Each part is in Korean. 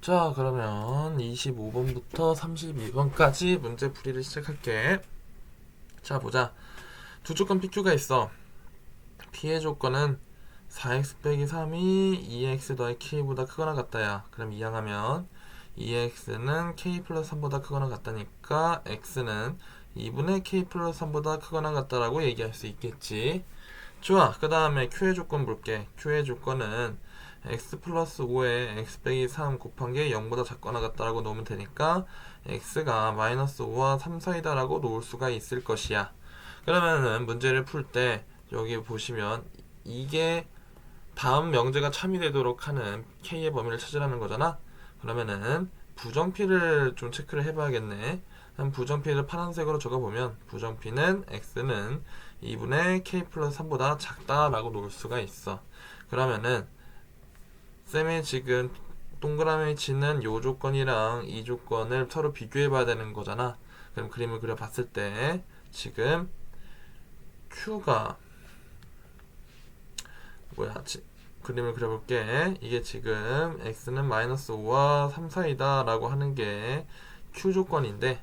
자, 그러면 25번부터 32번까지 문제 풀이를 시작할게. 자, 보자. 두 조건 PQ가 있어. P의 조건은 4x 빼기 3이 2x 더하기 k보다 크거나 같다야. 그럼 이항하면 2x는 k 플러스 3보다 크거나 같다니까 x는 2분의 k 플러스 3보다 크거나 같다라고 얘기할 수 있겠지. 좋아. 그 다음에 Q의 조건 볼게. Q의 조건은 x 플러스 5에 x 빼기 3 곱한 게 0보다 작거나 같다라고 놓으면 되니까 x가 마이너스 5와 3 사이다라고 놓을 수가 있을 것이야. 그러면은 문제를 풀 때 여기 보시면 이게 다음 명제가 참이되도록 하는 k의 범위를 찾으라는 거잖아. 그러면은 부정피를 좀 체크를 해봐야겠네. 부정피를 파란색으로 적어보면 부정피는 x는 2분의 k 플러스 3보다 작다라고 놓을 수가 있어. 그러면은 쌤이 지금 동그라미 치는 요 조건이랑 이 조건을 서로 비교해 봐야 되는 거잖아. 그럼 그림을 그려 봤을 때 지금 Q가 그림을 그려볼게. 이게 지금 x는 마이너스 5와 3 사이다 라고 하는 게 Q 조건인데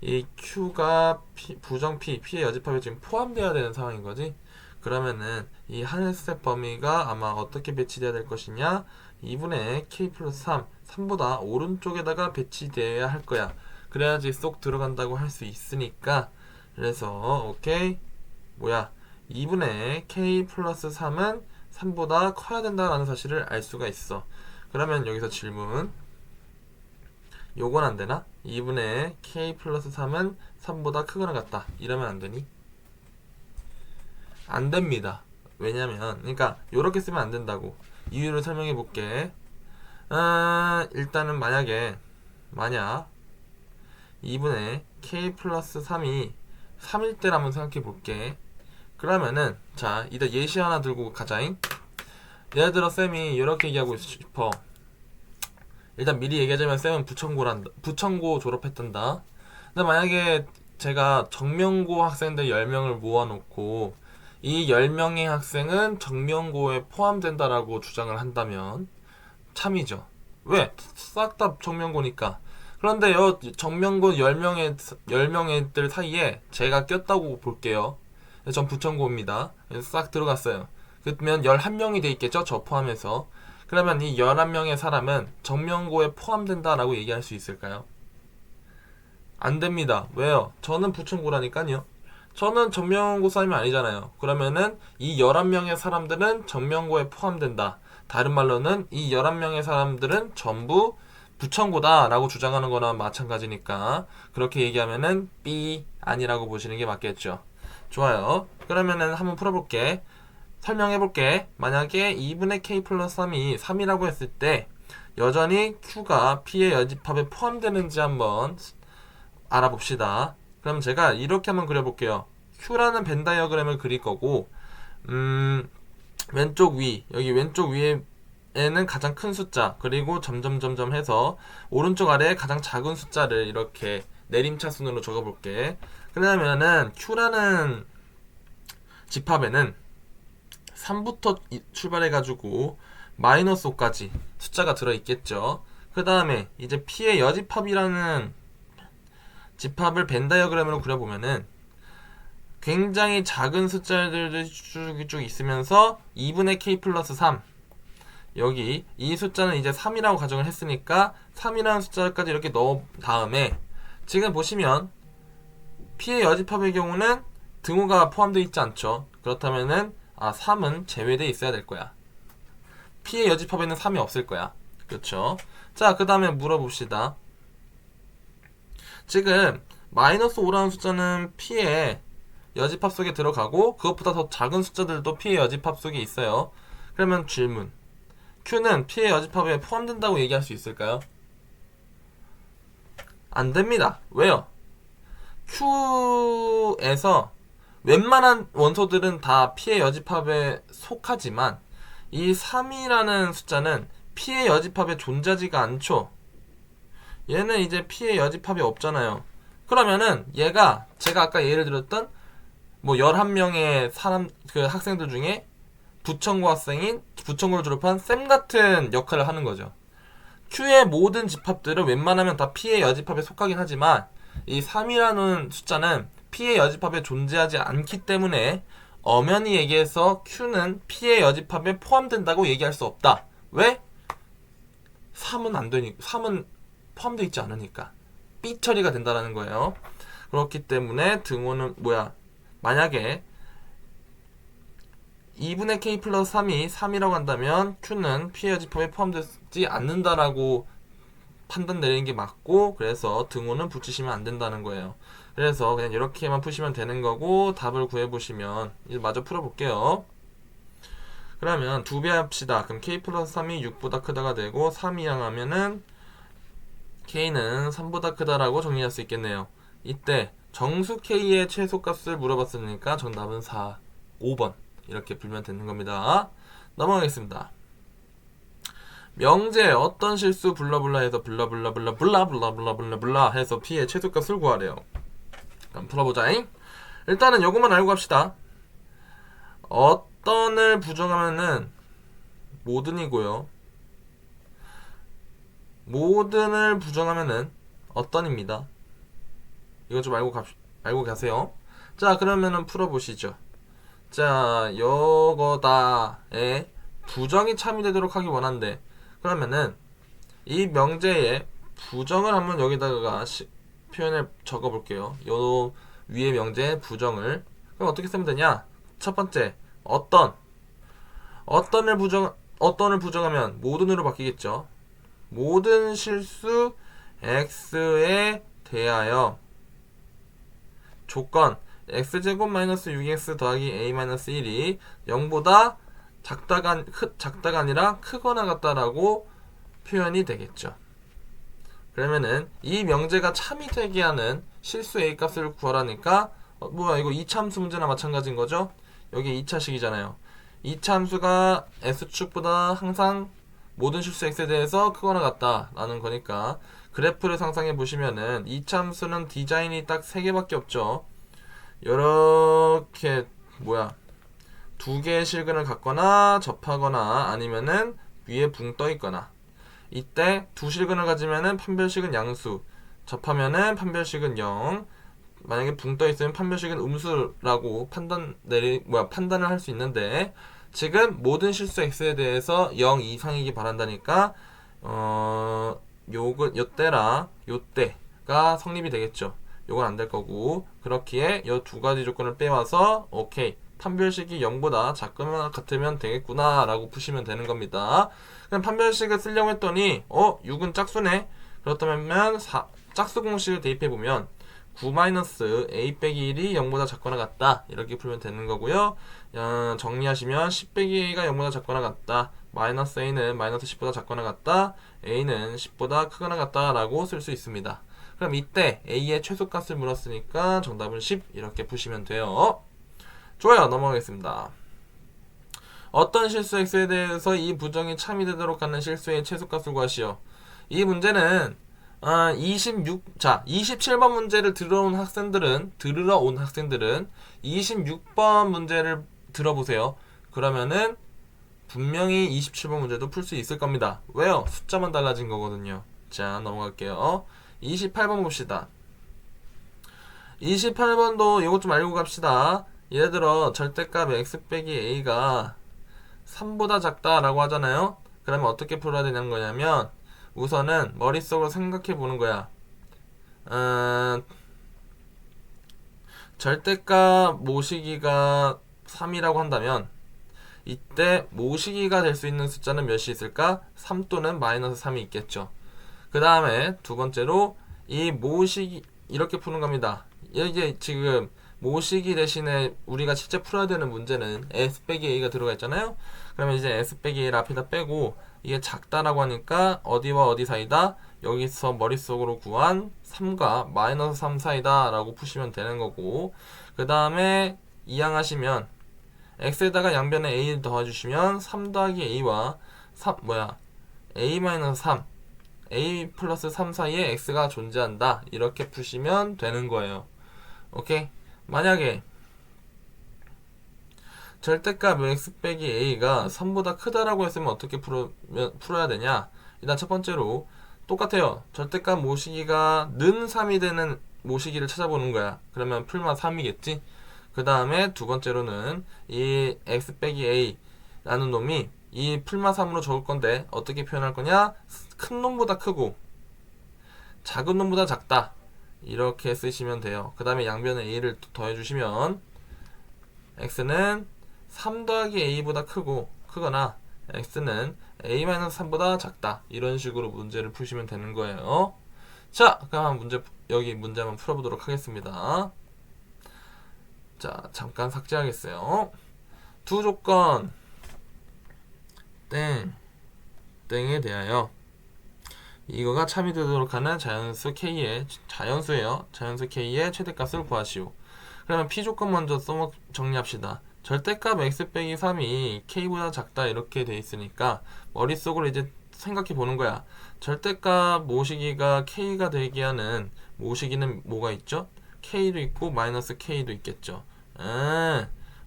이 Q가 부정 P의 여집합에 지금 포함되어야 되는 상황인 거지. 그러면은 이 하늘색 범위가 아마 어떻게 배치되어야 될 것이냐, 2분의 k 플러스 3보다 오른쪽에다가 배치되어야 할 거야. 그래야지 쏙 들어간다고 할 수 있으니까. 그래서 오케이, 2분의 k 플러스 3은 3보다 커야 된다라는 사실을 알 수가 있어. 그러면 여기서 질문, 요건 안 되나? 2분의 k 플러스 3은 3보다 크거나 같다. 이러면 안 되니? 안 됩니다. 왜냐면, 그러니까 요렇게 쓰면 안 된다고. 이유를 설명해 볼게. 일단은 만약 2분의 k 플러스 3이 3일 때라면 생각해 볼게. 그러면은 자, 이따 예시 하나 들고 가자잉. 예를 들어 쌤이 이렇게 얘기하고 싶어. 일단 미리 얘기하자면 쌤은 부천고 졸업했단다. 근데 만약에 제가 정명고 학생들 10명을 모아놓고 이 10명의 학생은 정명고에 포함된다라고 주장을 한다면 참이죠. 왜? 싹 다 정명고니까. 그런데요, 정명고 10명애들 사이에 제가 꼈다고 볼게요. 전 부천고입니다. 그래서 싹 들어갔어요. 그러면 11명이 돼 있겠죠? 저 포함해서. 그러면 이 11명의 사람은 정명고에 포함된다라고 얘기할 수 있을까요? 안 됩니다. 왜요? 저는 부천고라니까요. 저는 정명고 사람이 아니잖아요. 그러면은 이 11명의 사람들은 정명고에 포함된다. 다른 말로는 이 11명의 사람들은 전부 부천고다 라고 주장하는 거나 마찬가지니까 그렇게 얘기하면은 B 아니라고 보시는 게 맞겠죠. 좋아요. 그러면은 한번 풀어볼게. 설명해볼게. 만약에 2분의 k 플러스 3이 3이라고 했을 때 여전히 Q가 P의 여집합에 포함되는지 한번 알아봅시다. 그럼 제가 이렇게 한번 그려볼게요. Q라는 벤 다이어그램을 그릴 거고, 왼쪽 위, 여기 왼쪽 위에는 가장 큰 숫자, 그리고 점점 해서 오른쪽 아래에 가장 작은 숫자를 이렇게 내림차순으로 적어볼게. 그러면은 Q라는 집합에는 3부터 출발해가지고 마이너스 5까지 숫자가 들어있겠죠. 그 다음에 이제 P의 여집합이라는 집합을 벤 다이어그램으로 그려보면은 굉장히 작은 숫자들이 쭉 있으면서 2분의 k 플러스 3, 여기 이 숫자는 이제 3이라고 가정을 했으니까 3이라는 숫자까지 이렇게 넣은 다음에 지금 보시면 P의 여집합의 경우는 등호가 포함되어 있지 않죠. 그렇다면은 3은 제외되어 있어야 될 거야. P의 여집합에는 3이 없을 거야. 그렇죠? 자, 그 다음에 물어봅시다. 지금 마이너스 5라는 숫자는 P의 여집합 속에 들어가고 그것보다 더 작은 숫자들도 P의 여집합 속에 있어요. 그러면 질문, Q는 P의 여집합에 포함된다고 얘기할 수 있을까요? 안 됩니다. 왜요? Q에서 웬만한 원소들은 다 P의 여집합에 속하지만 이 3이라는 숫자는 P의 여집합에 존재하지가 않죠. 얘는 이제 P의 여집합이 없잖아요. 그러면은 얘가 제가 아까 예를 들었던 11명의 학생들 중에 부천고 학생인, 부천고를 졸업한 쌤 같은 역할을 하는 거죠. Q의 모든 집합들은 웬만하면 다 P의 여집합에 속하긴 하지만 이 3이라는 숫자는 P의 여집합에 존재하지 않기 때문에 엄연히 얘기해서 Q는 P의 여집합에 포함된다고 얘기할 수 없다. 왜? 3은 안 되니까 3은 포함되어 있지 않으니까 B 처리가 된다는 거예요. 그렇기 때문에 등호는 만약에 2분의 K 플러스 3이 3이라고 한다면 Q는 P의 여집합에 포함되지 않는다라고 판단 내리는 게 맞고, 그래서 등호는 붙이시면 안 된다는 거예요. 그래서 그냥 이렇게만 푸시면 되는 거고, 답을 구해보시면 이제 마저 풀어볼게요. 그러면 2배 합시다. 그럼 K 플러스 3이 6보다 크다가 되고 3 이항하면은 K는 3보다 크다라고 정리할 수 있겠네요. 이때 정수 K의 최소값을 물어봤으니까 정답은 4, 5번 이렇게 풀면 되는 겁니다. 넘어가겠습니다. 명제 어떤 실수 블라블라 해서 블라블라 해서 P의 최소값을 구하래요. 그럼 풀어보자잉. 일단은 요것만 알고 갑시다. 어떤을 부정하면은 모든이고요. 모든을 부정하면은 어떤입니다. 이거 좀 알고 가세요. 자, 그러면은 풀어보시죠. 자, 요거다에 부정이 참여되도록 하기 원한대. 그러면은 이 명제에 부정을 한번 여기다가 표현을 적어볼게요. 요 위에 명제에 부정을. 그럼 어떻게 쓰면 되냐? 첫 번째, 어떤을 부정하면 모든으로 바뀌겠죠. 모든 실수 x에 대하여 조건 x제곱 마이너스 6x 더하기 a 마이너스 1이 0보다 작다가 아니라 크거나 같다라고 표현이 되겠죠. 그러면은 이 명제가 참이 되게 하는 실수 a 값을 구하라니까 이거 이차함수 문제나 마찬가지인 거죠. 여기 2차식이잖아요. 이차함수가 s축보다 항상 모든 실수 x에 대해서 크거나 같다 라는 거니까 그래프를 상상해 보시면은 이차함수는 디자인이 딱 3개밖에 없죠. 요렇게 두 개의 실근을 갖거나 접하거나 아니면은 위에 붕 떠 있거나, 이때 두 실근을 가지면은 판별식은 양수, 접하면은 판별식은 0, 만약에 붕 떠 있으면 판별식은 음수라고 판단을 할 수 있는데, 지금 모든 실수 x에 대해서 0 이상이기 바란다니까 요때가 성립이 되겠죠. 요건 안 될 거고, 그렇기에 요 두 가지 조건을 빼와서 오케이, 판별식이 0보다 작거나 같으면 되겠구나 라고 푸시면 되는 겁니다. 그냥 판별식을 쓰려고 했더니 6은 짝수네. 그렇다면 짝수 공식을 대입해보면 9-a 빼기 1이 0보다 작거나 같다 이렇게 풀면 되는 거고요. 정리하시면 10 빼기 a가 0보다 작거나 같다, 마이너스 a는 마이너스 10보다 작거나 같다, a는 10보다 크거나 같다 라고 쓸 수 있습니다. 그럼 이때 a의 최소값을 물었으니까 정답은 10 이렇게 푸시면 돼요. 좋아요. 넘어가겠습니다. 어떤 실수 x에 대해서 이 부정이 참이 되도록 하는 실수의 최소값을 구하시오. 이 문제는 27번 문제를 들으러 온 학생들은 26번 문제를 들어보세요. 그러면은 분명히 27번 문제도 풀 수 있을 겁니다. 왜요? 숫자만 달라진 거거든요. 자, 넘어갈게요. 28번 봅시다. 28번도 이것 좀 알고 갑시다. 예를 들어 절대값 x 빼기 a가 3보다 작다라고 하잖아요. 그러면 어떻게 풀어야 되는 거냐면 우선은 머릿속으로 생각해 보는 거야. 절대값 모시기가 3이라고 한다면 이때 모시기가 될 수 있는 숫자는 몇이 있을까? 3 또는 마이너스 3이 있겠죠. 그 다음에 두 번째로 이 모시기 이렇게 푸는 겁니다. 이게 지금 모시기 대신에 우리가 실제 풀어야 되는 문제는 s 빼기 a가 들어가 있잖아요. 그러면 이제 s 빼기 a를 앞에다 빼고 이게 작다라고 하니까 어디와 어디 사이다? 여기서 머릿속으로 구한 3과 마이너스 3 사이다 라고 푸시면 되는 거고, 그 다음에 이항하시면 x에다가 양변에 a를 더해주시면 3 더하기 a와 a 마이너스 3 a 플러스 3 사이에 x가 존재한다 이렇게 푸시면 되는 거예요. 오케이? 만약에 절대값 x 빼기 a가 3보다 크다라고 했으면 어떻게 풀어야 되냐? 일단 첫 번째로 똑같아요. 절대값 모시기가 는 3이 되는 모시기를 찾아보는 거야. 그러면 풀마 3이겠지. 그 다음에 두 번째로는 이 x 빼기 a 라는 놈이 이 풀마 3으로 적을 건데 어떻게 표현할 거냐? 큰 놈보다 크고 작은 놈보다 작다, 이렇게 쓰시면 돼요. 그 다음에 양변에 a를 더해 주시면 x는 3 더하기 a보다 크거나 x는 a-3보다 작다, 이런 식으로 문제를 푸시면 되는 거예요. 자, 그럼 여기 문제 한번 풀어보도록 하겠습니다. 자, 잠깐 삭제하겠어요. 두 조건 땡에 대하여 이거가 참이 되도록 하는 자연수 자연수예요. 자연수 k의 최대값을 구하시오. 그러면 p 조건 먼저 정리합시다. 절대값 x 빼기 3이 k보다 작다, 이렇게 돼 있으니까 머릿속으로 이제 생각해 보는 거야. 절대값 모시기가 k가 되게 하는 모시기는 뭐가 있죠? k도 있고 마이너스 k도 있겠죠.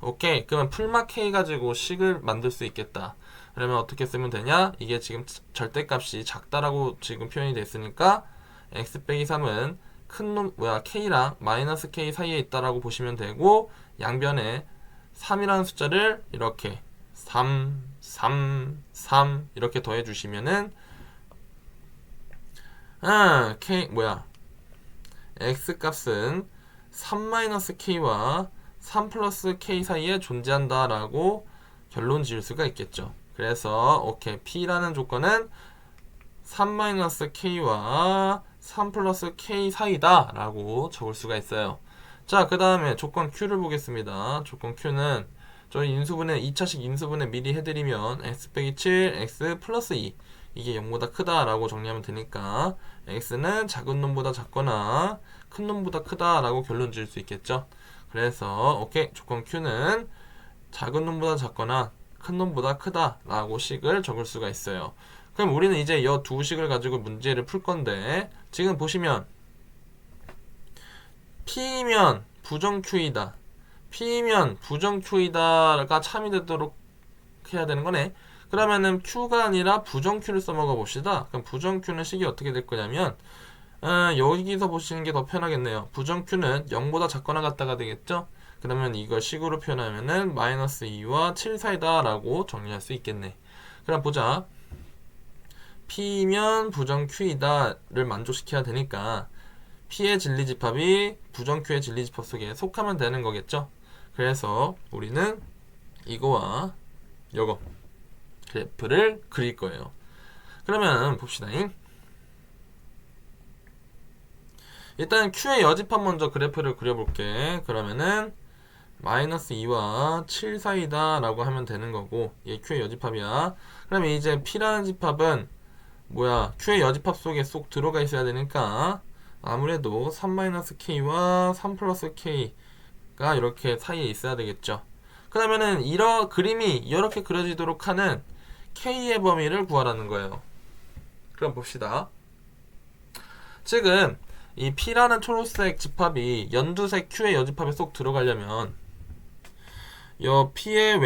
오케이. 그러면 풀마 k 가지고 식을 만들 수 있겠다. 그러면 어떻게 쓰면 되냐? 이게 지금 절대값이 작다라고 지금 표현이 됐으니까 x 빼기 3은 k랑 마이너스 k 사이에 있다라고 보시면 되고, 양변에 3이라는 숫자를 이렇게 3 이렇게 더해 주시면은 x 값은 3-k와 3+k 사이에 존재한다 라고 결론 지을 수가 있겠죠. 그래서 오케이, p라는 조건은 3-k와 3+k 사이다 라고 적을 수가 있어요. 자, 그 다음에 조건 q를 보겠습니다. 조건 q는 저희 2차식 인수분해 미리 해드리면 x 빼기 7, x 플러스 2, 이게 0보다 크다 라고 정리하면 되니까 x는 작은 놈보다 작거나 큰 놈보다 크다 라고 결론 지을 수 있겠죠. 그래서 오케이, 조건 q는 작은 놈보다 작거나 큰 놈보다 크다 라고 식을 적을 수가 있어요. 그럼 우리는 이제 이 두 식을 가지고 문제를 풀 건데, 지금 보시면 p면 부정 q이다, p면 부정 q이다가 참이 되도록 해야 되는 거네. 그러면은 q가 아니라 부정 q를 써먹어 봅시다. 그럼 부정 q는 식이 어떻게 될 거냐면 여기서 보시는 게 더 편하겠네요. 부정 q는 0보다 작거나 같다가 되겠죠. 그러면 이걸 식으로 표현하면은 마이너스 2와 7 사이다 라고 정리할 수 있겠네. 그럼 보자. p면 부정 q이다를 만족시켜야 되니까 p의 진리집합이 부정 q의 진리집합 속에 속하면 되는 거겠죠. 그래서 우리는 이거와 요거 그래프를 그릴 거예요. 그러면 봅시다. 일단 q의 여집합 먼저 그래프를 그려볼게. 그러면은 마이너스 2와 7 사이다 라고 하면 되는 거고, 얘 q의 여집합이야. 그러면 이제 p라는 집합은 q의 여집합 속에 쏙 들어가 있어야 되니까 아무래도 3-k와 3+k가 이렇게 사이에 있어야 되겠죠. 그러면은 그림이 이렇게 그려지도록 하는 k의 범위를 구하라는 거예요. 그럼 봅시다. 지금 이 p라는 초록색 집합이 연두색 q의 여집합에 쏙 들어가려면 p의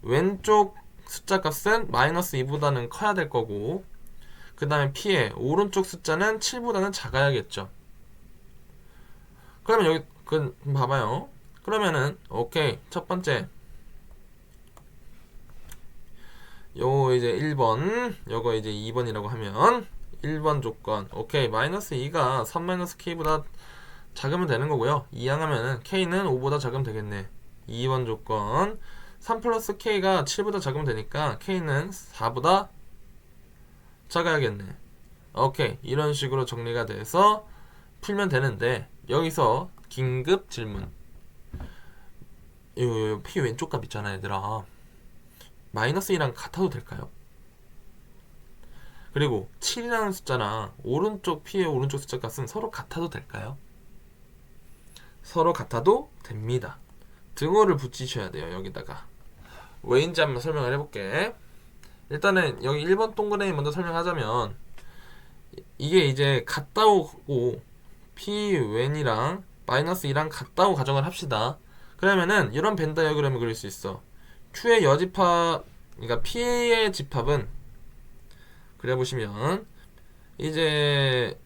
왼쪽 숫자 값은 마이너스 2보다는 커야 될 거고, 그 다음에 p의 오른쪽 숫자는 7보다는 작아야겠죠. 그러면 여기 봐봐요. 그러면은 오케이, 첫 번째 요거 이제 1번, 요거 이제 2번이라고 하면 1번 조건, 오케이, 마이너스 2가 3-k보다 작으면 되는 거고요. 이항하면은 k는 5보다 작으면 되겠네. 2번 조건, 3+k가 7보다 작으면 되니까 k는 4보다 작아야겠네. 오케이, 이런 식으로 정리가 돼서 풀면 되는데, 여기서 긴급 질문. 요 p 왼쪽 값 있잖아 얘들아. 마이너스 2랑 같아도 될까요? 그리고 7이라는 숫자랑 p의 오른쪽 숫자 값은 서로 같아도 될까요? 서로 같아도 됩니다. 등호를 붙이셔야 돼요. 여기다가 왜인지 한번 설명을 해볼게. 일단은 여기 1번 동그라미 먼저 설명하자면, 이게 이제 같다고 p 왼이랑 마이너스 2랑 같다고 가정을 합시다. 그러면은 이런 벤 다이어그램을 그릴 수 있어. q의 여집합 그러니까 P의 집합은 그려보시면 이제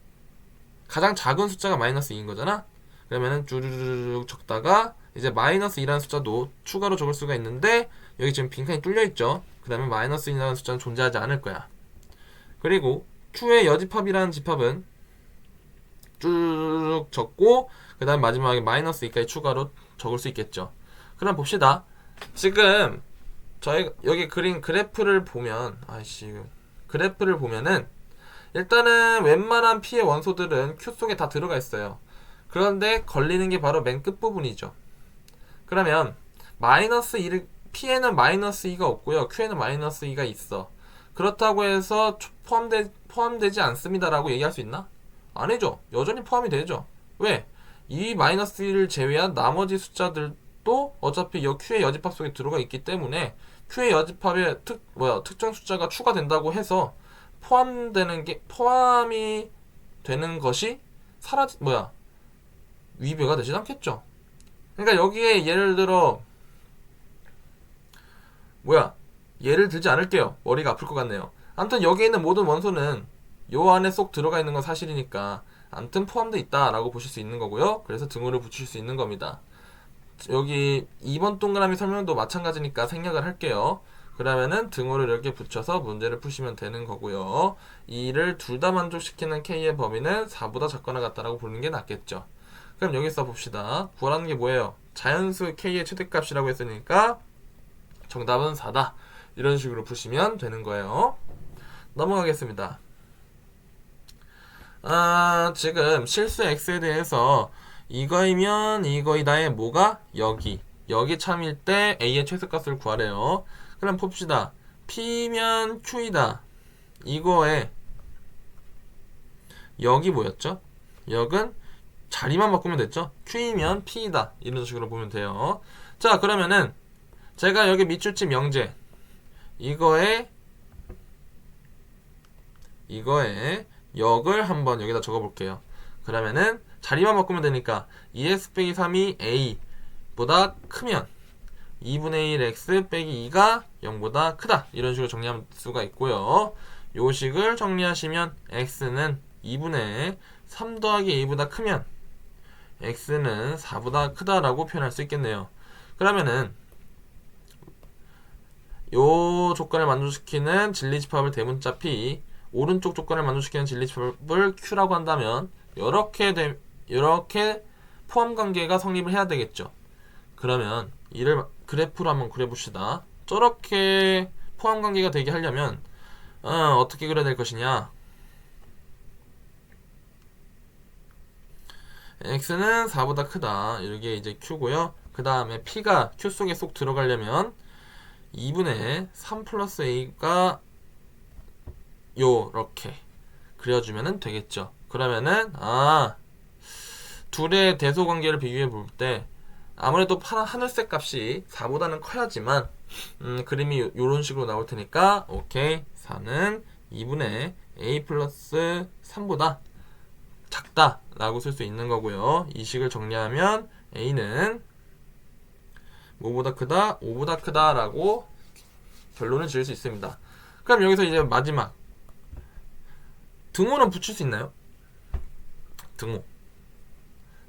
가장 작은 숫자가 마이너스 2인 거잖아. 그러면은 쭈르르륵 적다가 이제 마이너스 2라는 숫자도 추가로 적을 수가 있는데 여기 지금 빈칸이 뚫려 있죠. 그다음에 마이너스 2라는 숫자는 존재하지 않을 거야. 그리고 Q의 여집합이라는 집합은 쭈르륵 적고 그 다음 마지막에 마이너스 2까지 추가로 적을 수 있겠죠. 그럼 봅시다. 지금 저희 여기 그린 그래프를 보면 그래프를 보면은 일단은 웬만한 P의 원소들은 Q 속에 다 들어가 있어요. 그런데 걸리는 게 바로 맨 끝부분이죠. 그러면 마이너스 2를 P에는 마이너스 2가 없고요. Q에는 마이너스 2가 있어. 그렇다고 해서 포함되지 않습니다라고 얘기할 수 있나? 아니죠. 여전히 포함이 되죠. 왜? 이 마이너스 1을 제외한 나머지 숫자들도 어차피 Q의 여집합 속에 들어가 있기 때문에 Q의 여집합에 특정 숫자가 추가된다고 해서 포함이 되는 것이 위배가 되진 않겠죠. 그러니까 여기에 예를 들어 예를 들지 않을게요. 머리가 아플 것 같네요. 아무튼 여기에 있는 모든 원소는 요 안에 쏙 들어가 있는 건 사실이니까 아무튼 포함되어 있다라고 보실 수 있는 거고요. 그래서 등호를 붙일 수 있는 겁니다. 여기 2번 동그라미 설명도 마찬가지니까 생략을 할게요. 그러면은 등호를 이렇게 붙여서 문제를 푸시면 되는 거고요. 이를 둘 다 만족시키는 K의 범위는 4보다 작거나 같다라고 보는 게 낫겠죠. 그럼 여기 써봅시다. 구하라는 게 뭐예요? 자연수 K의 최대값이라고 했으니까 정답은 4다. 이런 식으로 푸시면 되는 거예요. 넘어가겠습니다. 지금 실수 X에 대해서 이거이면 이거이다의 뭐가? 여기 참일 때 A의 최소값을 구하래요. 그럼 봅시다. P면 Q이다. 이거에 역이 뭐였죠? 역은 자리만 바꾸면 됐죠? Q이면 P이다. 이런 식으로 보면 돼요. 자, 그러면은 제가 여기 밑줄치 명제 이거에 역을 한번 여기다 적어볼게요. 그러면은 자리만 바꾸면 되니까 2x 빼기 3이 a보다 크면 2분의 1 x 빼기 2가 0보다 크다. 이런 식으로 정리할 수가 있고요. 요 식을 정리하시면 x는 2분의 3 더하기 a보다 크면 x는 4보다 크다라고 표현할 수 있겠네요. 그러면은 요 조건을 만족시키는 진리집합을 대문자 P, 오른쪽 조건을 만족시키는 진리집합을 Q라고 한다면 이렇게 포함관계가 성립을 해야 되겠죠. 그러면 이를 그래프로 한번 그려봅시다. 저렇게 포함관계가 되게 하려면 어떻게 그려야 될 것이냐. x는 4보다 크다. 이게 이제 Q고요. 그 다음에 P가 Q 속에 쏙 들어가려면 2분의 3 플러스 a가 요렇게 그려주면 되겠죠. 그러면은 둘의 대소관계를 비교해 볼 때 아무래도 하늘색 값이 4보다는 커야지만 그림이 요런 식으로 나올 테니까 오케이 4는 2분의 a 플러스 3보다 작다 라고 쓸 수 있는 거고요. 이 식을 정리하면 a는 뭐보다 크다? 5보다 크다 라고 결론을 지을 수 있습니다. 그럼 여기서 이제 마지막 등호는 붙일 수 있나요?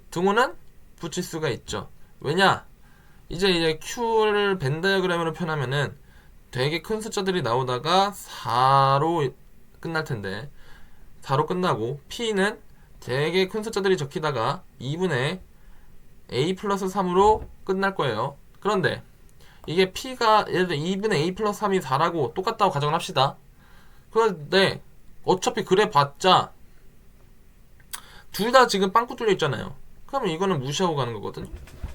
등호는 붙일 수가 있죠. 왜냐? 이제 Q를 벤 다이어그램으로 표현하면은 되게 큰 숫자들이 나오다가 4로 끝날 텐데 4로 끝나고 P는 되게 큰 숫자들이 적히다가 2분의 a 플러스 3으로 끝날 거예요. 그런데 이게 P가 예를 들어 2분의 a 플러스 3이 4라고 똑같다고 가정을 합시다. 그런데 어차피 그래 봤자 둘 다 지금 빵꾸 뚫려 있잖아요. 그러면 이거는 무시하고 가는 거거든요.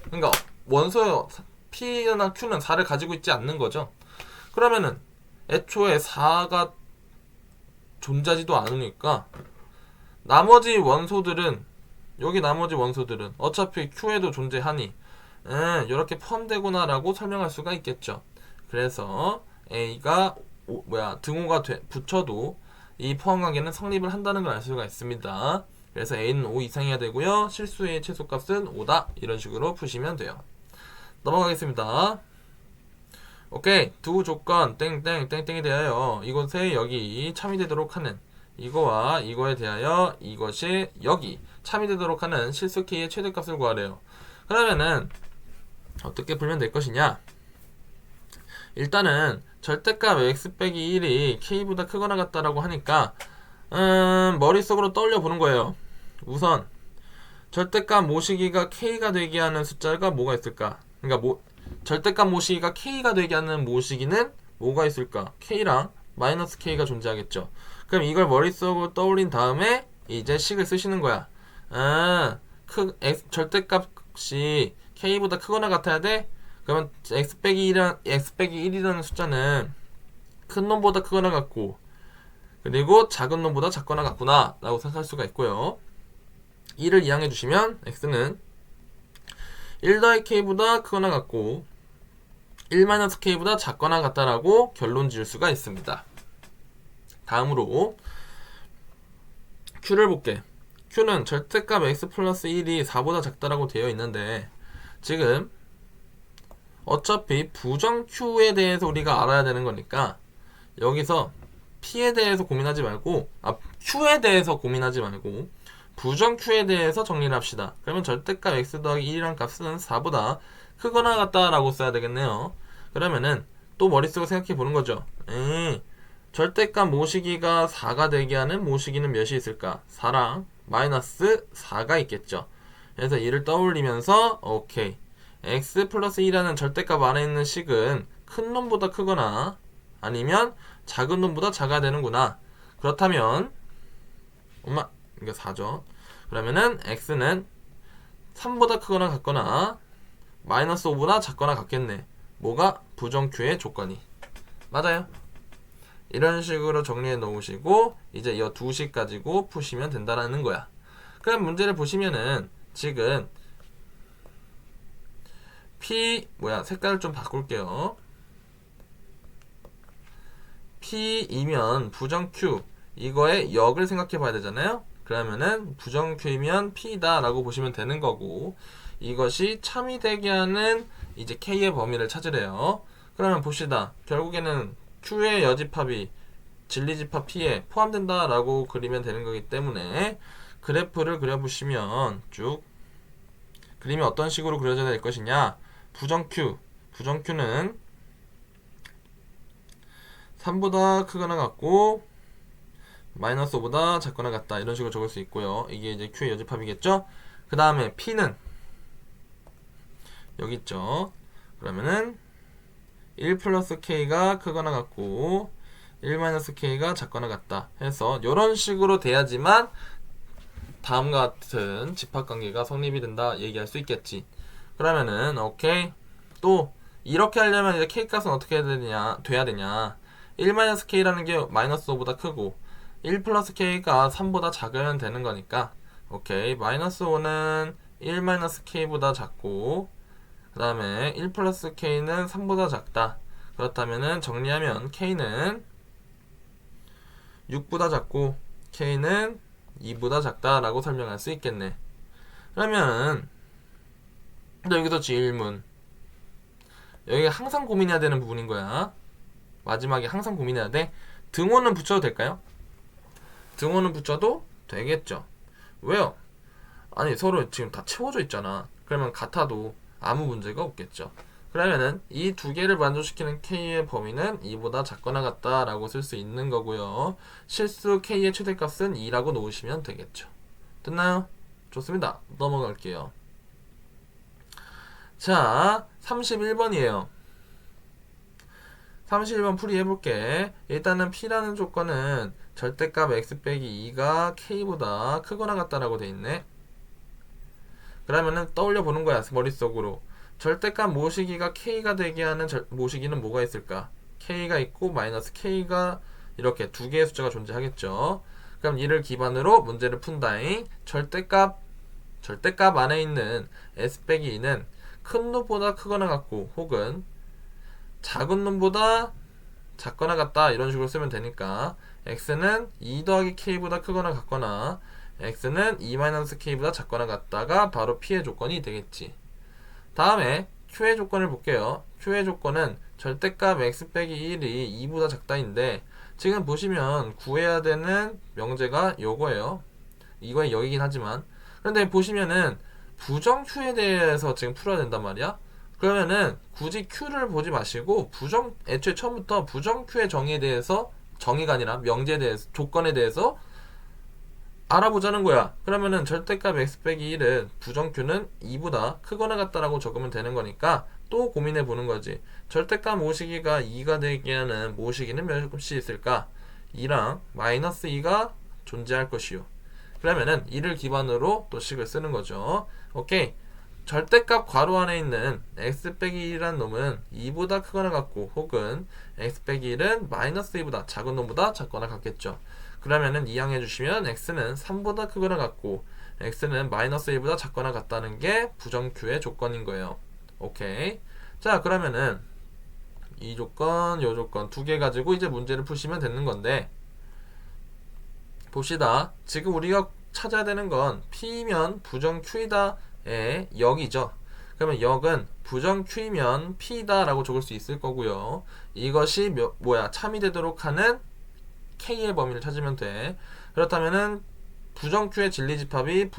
그러니까 원소 P나 Q는 4를 가지고 있지 않는 거죠. 그러면은 애초에 4가 존재하지도 않으니까 나머지 원소들은 어차피 Q에도 존재하니 이렇게 포함되구나 라고 설명할 수가 있겠죠. 그래서 A가 등호가 붙여도 이 포함관계는 성립을 한다는 걸 알 수가 있습니다. 그래서 A는 5 이상이어야 되고요. 실수의 최소값은 5다. 이런 식으로 푸시면 돼요. 넘어가겠습니다. 오케이. 두 조건 땡땡땡땡에 대하여 이곳에 여기 참이되도록 하는 이거와 이거에 대하여 이것이 여기 참이되도록 하는 실수 K의 최대값을 구하래요. 그러면은 어떻게 풀면 될 것이냐? 일단은 절대값 x 빼기 1이 k보다 크거나 같다라고 하니까 머릿속으로 떠올려 보는 거예요. 우선 절대값 모시기가 k가 되게 하는 숫자가 뭐가 있을까? 그러니까 절대값 모시기가 k가 되게 하는 모시기는 뭐가 있을까? k랑 마이너스 k가 존재하겠죠. 그럼 이걸 머릿속으로 떠올린 다음에 이제 식을 쓰시는 거야. 절대값이 k보다 크거나 같아야 돼? 그러면 x 빼기 1이라는 숫자는 큰 놈보다 크거나 같고, 그리고 작은 놈보다 작거나 같구나 라고 생각할 수가 있고요. 1을 이항해 주시면 x는 1-k보다 크거나 같고 1-k보다 작거나 같다라고 결론 지을 수가 있습니다. 다음으로 q를 볼게. q는 절대값 x 플러스 1이 4보다 작다라고 되어 있는데, 지금 어차피 부정 q에 대해서 우리가 알아야 되는 거니까 여기서 p에 대해서 고민하지 말고 q에 대해서 고민하지 말고 부정 q에 대해서 정리를 합시다. 그러면 절대값 x 더하기 1이란 값은 4보다 크거나 같다라고 써야 되겠네요. 그러면은 또 머릿속으로 생각해 보는 거죠. 절대값 모시기가 4가 되게 하는 모시기는 몇이 있을까? 4랑 마이너스 4가 있겠죠. 그래서 이를 떠올리면서 오케이, x 플러스 2라는 절대값 안에 있는 식은 큰 놈보다 크거나 아니면 작은 놈보다 작아야 되는구나. 그렇다면 이게 4죠. 그러면은 x는 3보다 크거나 같거나 마이너스 5보다 작거나 같겠네. 뭐가? 부정 q의 조건이. 맞아요. 이런 식으로 정리해 놓으시고 이제 이 두 식 가지고 푸시면 된다라는 거야. 그럼 문제를 보시면은 지금 색깔을 좀 바꿀게요. P이면 부정 Q, 이거의 역을 생각해 봐야 되잖아요. 그러면은 부정 Q이면 P다 라고 보시면 되는 거고, 이것이 참이 되게 하는 이제 K의 범위를 찾으래요. 그러면 봅시다. 결국에는 Q의 여집합이 진리집합 P에 포함된다 라고 그리면 되는 거기 때문에 그래프를 그려보시면 쭉 그림이 어떤 식으로 그려져야 될 것이냐. 부정 Q는 3보다 크거나 같고 마이너스 5보다 작거나 같다, 이런 식으로 적을 수 있고요. 이게 이제 Q의 여집합이겠죠. 그 다음에 P는 여기 있죠. 그러면은 1 플러스 K가 크거나 같고 1 마이너스 K가 작거나 같다 해서 이런 식으로 돼야지만 다음과 같은 집합관계가 성립이 된다 얘기할 수 있겠지. 그러면은 오케이, 또 이렇게 하려면 이제 K값은 어떻게 돼야 되냐. 1-K라는 게 마이너스 5보다 크고 1 플러스 K가 3보다 작으면 되는 거니까 오케이, 마이너스 5는 1-K보다 작고 그 다음에 1 플러스 K는 3보다 작다. 그렇다면은 정리하면 K는 6보다 작고 K는 2보다 작다라고 설명할 수 있겠네. 그러면 여기서 질문, 여기가 항상 고민해야 되는 부분인 거야. 마지막에 항상 고민해야 돼. 등호는 붙여도 될까요? 등호는 붙여도 되겠죠. 왜요? 아니 서로 지금 다 채워져 있잖아. 그러면 같아도 아무 문제가 없겠죠. 그러면은 이 두 개를 만족시키는 K의 범위는 2보다 작거나 같다라고 쓸 수 있는 거고요. 실수 K의 최대값은 2라고 놓으시면 되겠죠. 됐나요? 좋습니다. 넘어갈게요. 자, 31번이에요. 31번 풀이 해볼게. 일단은 P라는 조건은 절대값 x 빼기 2가 K보다 크거나 같다라고 돼 있네. 그러면은 떠올려 보는 거야, 머릿속으로. 절대값 모시기가 K가 되게 하는 모시기는 뭐가 있을까? K가 있고 마이너스 K가 이렇게 두 개의 숫자가 존재하겠죠. 그럼 이를 기반으로 문제를 푼다잉. 절대값 안에 있는 s 빼기 2는 큰 놈보다 크거나 같고 혹은 작은 놈보다 작거나 같다, 이런 식으로 쓰면 되니까 x는 2 더하기 k보다 크거나 같거나 x는 2-k보다 작거나 같다가 바로 p의 조건이 되겠지. 다음에 Q의 조건을 볼게요. Q의 조건은 절대값 x 빼기 1이 2보다 작다인데 지금 보시면 구해야 되는 명제가 요거예요. 이거의 여기긴 하지만 그런데 보시면은 부정 Q에 대해서 지금 풀어야 된단 말이야. 그러면은 굳이 Q를 보지 마시고 애초에 처음부터 부정 Q의 정의에 대해서 정의가 아니라 명제에 대해서 조건에 대해서 알아보자는 거야. 그러면은 절대값 x 빼기 1은 부정 Q는 2보다 크거나 같다라고 적으면 되는 거니까 또 고민해 보는 거지. 절대값 모시기가 2가 되게 하는 모시기는 몇이 있을까? 2랑 마이너스 2가 존재할 것이요. 그러면은 이를 기반으로 또 식을 쓰는 거죠. 오케이. 절대값 괄호 안에 있는 x 빼기 1이라는 놈은 2보다 크거나 같고 혹은 x 빼기 1은 마이너스 2보다 작은 놈보다 작거나 같겠죠. 그러면은 이항해 주시면 x는 3보다 크거나 같고 x는 마이너스 1보다 작거나 같다는 게 부정 Q의 조건인 거예요. 오케이. 자, 그러면은 이 조건, 요 조건 두 개 가지고 이제 문제를 푸시면 되는 건데 봅시다. 지금 우리가 찾아야 되는 건 P면 부정 Q이다의 역이죠. 그러면 역은 부정 Q이면 P다 라고 적을 수 있을 거고요. 이것이 참이 되도록 하는 K의 범위를 찾으면 돼. 그렇다면은 부정 Q의 진리집합이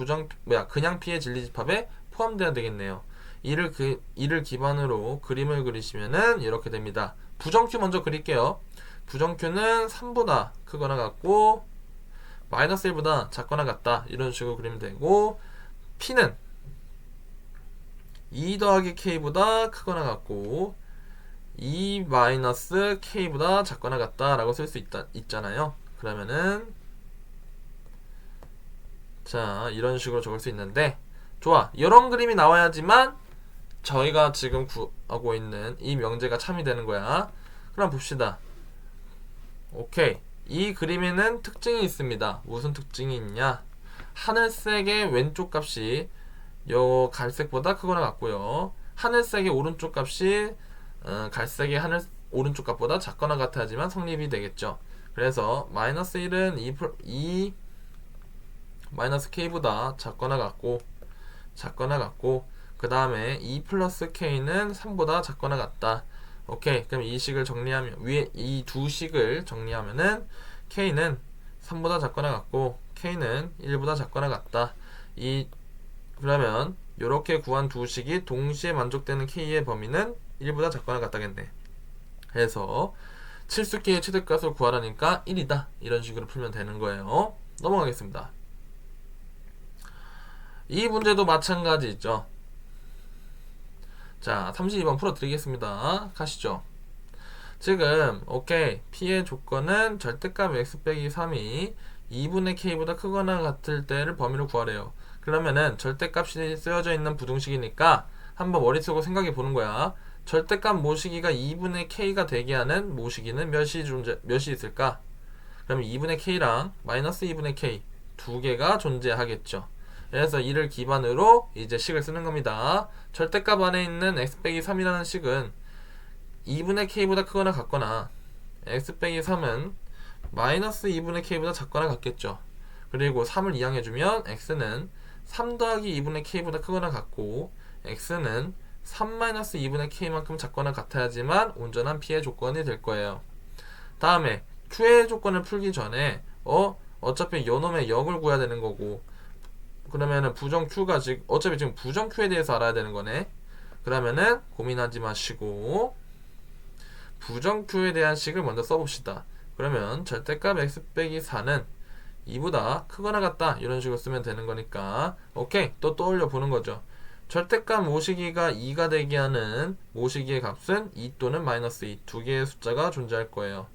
그냥 P의 진리집합에 포함되어야 되겠네요. 이를 기반으로 그림을 그리시면은 이렇게 됩니다. 부정 Q 먼저 그릴게요. 부정 Q는 3보다 크거나 같고 마이너스 1보다 작거나 같다. 이런 식으로 그리면 되고 P는 2 더하기 K보다 크거나 같고 2 마이너스 K보다 작거나 같다 라고 쓸 수 있잖아요. 그러면은 자, 이런 식으로 적을 수 있는데 좋아. 이런 그림이 나와야지만 저희가 지금 구하고 있는 이 명제가 참이 되는 거야. 그럼 봅시다. 오케이. 이 그림에는 특징이 있습니다. 무슨 특징이 있냐? 하늘색의 왼쪽 값이 요 갈색보다 크거나 같고요. 하늘색의 오른쪽 값이 갈색의 오른쪽 값보다 작거나 같아야지만 성립이 되겠죠. 그래서 마이너스 1은 2 마이너스 K보다 작거나 같고 그 다음에 2 플러스 K는 3보다 작거나 같다. 오케이. 그럼 이 식을 정리하면 위에 이 두 식을 정리하면은 K는 3보다 작거나 같고 K는 1보다 작거나 같다. 그러면 이렇게 구한 두 식이 동시에 만족되는 K의 범위는 1보다 작거나 같다겠네. 그래서 칠수키의 최대값을 구하라니까 1이다. 이런 식으로 풀면 되는 거예요. 넘어가겠습니다. 이 문제도 마찬가지죠. 자, 32번 풀어드리겠습니다. 가시죠. 지금 오케이. P의 조건은 절대값 x 빼기 3이 2분의 K보다 크거나 같을 때를 범위로 구하래요. 그러면은 절대값이 쓰여져 있는 부등식이니까 한번 머릿속으로 생각해 보는 거야. 절대값 모시기가 2분의 K가 되게 하는 모시기는 몇이 있을까? 그러면 2분의 K랑 마이너스 2분의 K 두 개가 존재하겠죠. 그래서 이를 기반으로 이제 식을 쓰는 겁니다. 절대값 안에 있는 x 빼기 3이라는 식은 2분의 K보다 크거나 같거나 x 빼기 3은 마이너스 2분의 K보다 작거나 같겠죠. 그리고 3을 이항해주면 x는 3 더하기 2분의 K보다 크거나 같고 x는 3 마이너스 2분의 K만큼 작거나 같아야지만 온전한 P의 조건이 될 거예요. 다음에 Q의 조건을 풀기 전에 어차피 요놈의 역을 구해야 되는 거고 그러면은 부정 Q가 어차피 지금 부정 Q에 대해서 알아야 되는 거네. 그러면은 고민하지 마시고 부정 Q에 대한 식을 먼저 써봅시다. 그러면 절대값 x 빼기 4는 2보다 크거나 같다 이런 식으로 쓰면 되는 거니까 오케이. 또 떠올려 보는 거죠. 절대값 모시기가 2가 되게 하는 모시기의 값은 2 또는 마이너스 2 두 개의 숫자가 존재할 거예요.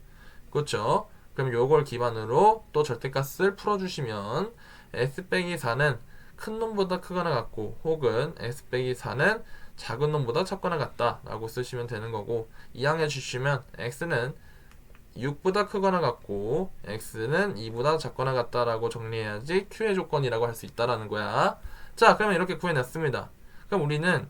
그렇죠? 그럼 요걸 기반으로 또 절대값을 풀어주시면 x 빼기 4는 큰 놈보다 크거나 같고 혹은 x 빼기 4는 작은 놈보다 작거나 같다 라고 쓰시면 되는 거고 이항해 주시면 x는 6보다 크거나 같고 x는 2보다 작거나 같다 라고 정리해야지 Q의 조건이라고 할 수 있다라는 거야. 자, 그러면 이렇게 구해냈습니다. 그럼 우리는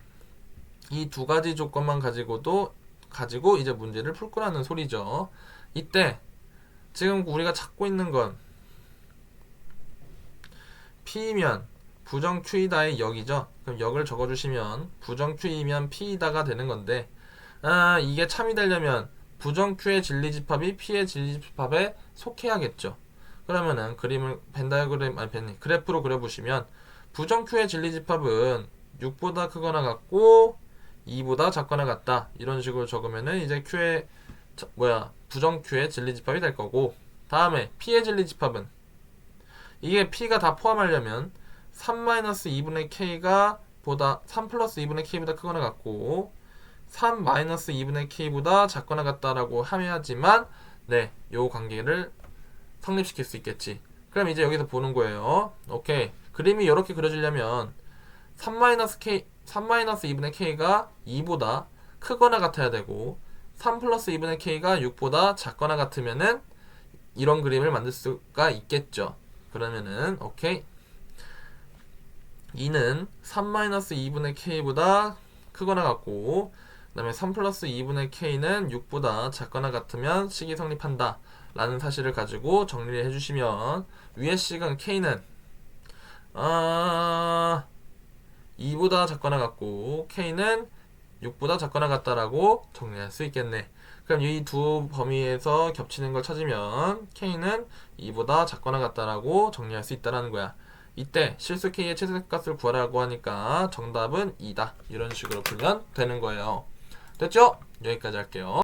이 두 가지 조건만 가지고 이제 문제를 풀 거라는 소리죠. 이때 지금 우리가 찾고 있는 건 P면 부정 Q이다의 역이죠. 그럼 역을 적어주시면 부정 Q이면 P이다가 되는 건데, 이게 참이 되려면 부정 Q의 진리집합이 P의 진리집합에 속해야겠죠. 그러면은 그림을 그래프로 그려보시면 부정 Q의 진리집합은 6보다 크거나 같고 2보다 작거나 같다, 이런 식으로 적으면은 이제 부정 Q의 진리집합이 될 거고, 다음에 P의 진리집합은 이게 P가 다 포함하려면 3-2분의 K가 3 플러스 2분의 K보다 크거나 같고 3-2분의 K보다 작거나 같다라고 해야지만 요 관계를 성립시킬 수 있겠지. 그럼 이제 여기서 보는 거예요. 오케이. 그림이 이렇게 그려지려면 3-2분의 K가 2보다 크거나 같아야 되고 3 플러스 2분의 K가 6보다 작거나 같으면은 이런 그림을 만들 수가 있겠죠. 그러면은 오케이. 2는 3-2분의 K보다 크거나 같고 그 다음에 3 플러스 2분의 K는 6보다 작거나 같으면 식이 성립한다 라는 사실을 가지고 정리를 해주시면 위의 식은 K는 2보다 작거나 같고 K는 6보다 작거나 같다라고 정리할 수 있겠네. 그럼 이 두 범위에서 겹치는 걸 찾으면 K는 2보다 작거나 같다라고 정리할 수 있다라는 거야. 이때 실수 K의 최소값을 구하라고 하니까 정답은 2다. 이런 식으로 풀면 되는 거예요. 됐죠? 여기까지 할게요.